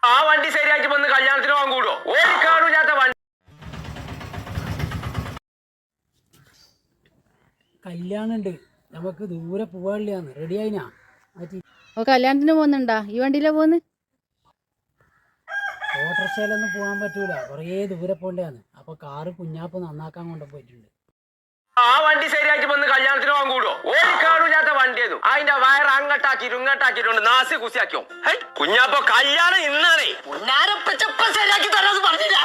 ആ വണ്ടി ശരിയാക്കി വന്ന് കല്യാണത്തിന് പോകാൻ കൂടുവോ? ഒരു കാണൂല്ലാത്ത വണ്ടി. കല്യാണം ഉണ്ട്, നമുക്ക് ദൂരെ പോവാനില്ലാന്ന്. റെഡി ആയിനാ? കല്യാണത്തിന് പോകുന്നുണ്ടാ? ഈ വണ്ടിയിലാ പോകുന്നത്? ഓട്ടോറിക്ഷയിലൊന്നും പോകാൻ പറ്റൂല, കുറേ ദൂരെ പോകേണ്ടതാണ്. അപ്പൊ കാറ് കുഞ്ഞാപ്പ് നന്നാക്കാൻ കൊണ്ടുപോയിട്ടുണ്ട്. ആ വണ്ടി ശരിയാക്കി വന്ന് കല്യാണത്തിന് പോകാൻ കൂടുവോ? ഒരു കാണൂല്ലാത്ത വണ്ടിയായിരുന്നു. അതിന്റെ വയർ അങ്ങട്ടാക്കിയിട്ട് ഇങ്ങട്ടാക്കിയിട്ടുണ്ട്, നാസി കുസിയാക്കിയോ. കുഞ്ഞാപ്പോ കല്യാണം ഇന്നാണേ. ശരിയാക്കി തരാന്ന് പറഞ്ഞില്ല.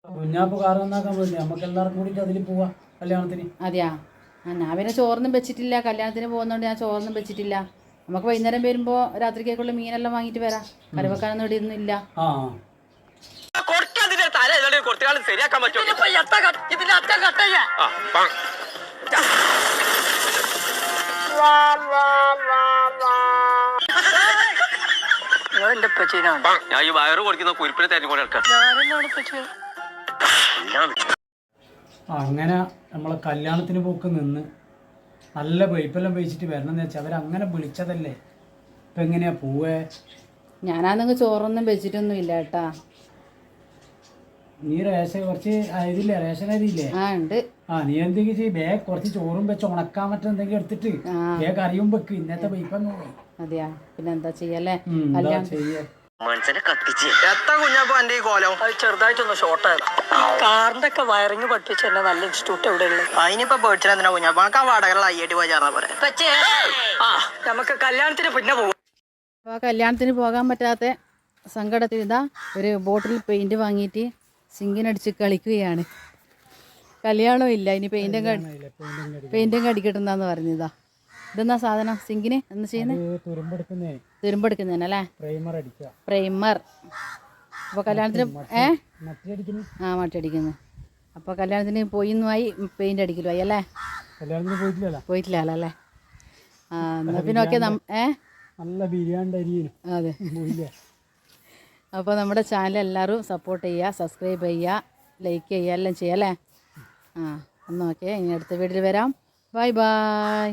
കുഞ്ഞാപ്പ് കാറ് നന്നാക്കാൻ പോയില്ലേ? നമുക്ക് എല്ലാവർക്കും കൂടിയിട്ട് അതിൽ പോവാ കല്യാണത്തിന്. അതെയാ? ഞാൻ പിന്നെ ചോറൊന്നും വെച്ചിട്ടില്ല, കല്യാണത്തിന് പോകുന്നതുകൊണ്ട് ഞാൻ ചോറൊന്നും വെച്ചിട്ടില്ല. നമുക്ക് വൈകുന്നേരം വരുമ്പോൾ രാത്രിക്കേക്കുള്ള മീനെല്ലാം വാങ്ങിയിട്ട് വരാം. കറി വെക്കാനൊന്നും ഇടിയൊന്നും ഇല്ല. ശരിയാക്കാൻ പറ്റും. ഞാൻ ഈ വയറ് കൊടുക്കുന്ന കുരിപ്പിനെ തെരഞ്ഞുകൊണ്ട് എടുക്കാം. അങ്ങനെ നമ്മളെ കല്യാണത്തിന് പോക്ക് നിന്ന് നല്ല പൈപ്പെല്ലാം പഴിച്ചിട്ട് വരണമെന്ന് വെച്ചാൽ അവരങ്ങനെ വിളിച്ചതല്ലേ. ഇപ്പം എങ്ങനെയാ പോവേ? ഞാനാണെങ്കിൽ ചോറൊന്നും വെച്ചിട്ടൊന്നും ഇല്ല കേട്ടാ. നീ റേഷൻ കുറച്ച് അരിയില്ലേ? റേഷൻ അരിയില്ലേ? ഉണ്ട്. നീ എന്തെങ്കിലും ചെയ്യ്, ബേ കുറച്ച് ചോറും വെച്ച് ഉണക്കാൻ പറ്റും എന്തെങ്കിലും എടുത്തിട്ട് ബേ കറിയും വെക്ക്. ഇന്നത്തെ പൈപ്പങ്ങ് പോയി. അതെയാ? പിന്നെ എന്താ ചെയ്യല്ലേ? മനസ്സിനെ കത്തിച്ച് എത്ര കുഞ്ഞാപ്പോ എന്റെ ഈ കോലം. അത് ചെറുതായിട്ടൊന്ന് ഷോർട്ടായതാ. കാറിന്റെ ഒക്കെ വയറിങ് പഠിപ്പിച്ച തന്നെ നല്ല ഇൻസ്റ്റിറ്റ്യൂട്ട് എവിടെ ഉള്ളത്? അതിനിപ്പോ പേടിച്ചാ കുഞ്ഞാപ്പോ ആ വാടകള അയ്യായിട്ട് പോയി ചേർന്നാ പോരെ. നമുക്ക് കല്യാണത്തിന് പിന്നെ പോകും. അപ്പോൾ കല്യാണത്തിന് പോകാൻ പറ്റാത്ത സങ്കടത്തിൽ ഇതാ ഒരു ബോട്ടിൽ പെയിൻറ്റ് വാങ്ങിയിട്ട് സിങ്കിനടിച്ച് കളിക്കുകയാണ്. കല്യാണവും ഇല്ല, ഇനി പെയിൻറ്റും അടിക്കട്ടെന്നാന്ന് പറഞ്ഞതാ. ഇതെന്നാ സാധനം? സിങ്കിന് എന്താ ചെയ്യുന്നത്? തുരുമ്പെടുക്കുന്നതിനല്ലേ? പ്രൈമർ. അപ്പോൾ കല്യാണത്തിന് മട്ടി അടിക്കുന്നു. അപ്പോൾ കല്യാണത്തിന് പോയിന്നുമായി പെയിൻ്റ് അടിക്കലുമായി അല്ലേ? പോയിട്ടില്ല അല്ലേ? എന്നാൽ പിന്നെ ഓക്കെ. നല്ല ബിരിയാണി. അതെ. അപ്പോൾ നമ്മുടെ ചാനൽ എല്ലാവരും സപ്പോർട്ട് ചെയ്യുക, സബ്സ്ക്രൈബ് ചെയ്യുക, ലൈക്ക് ചെയ്യുക, എല്ലാം ചെയ്യുക അല്ലേ? എന്നാൽ ഓക്കെ, ഇനി അടുത്ത വീഡിയോയിൽ വരാം. Bye bye.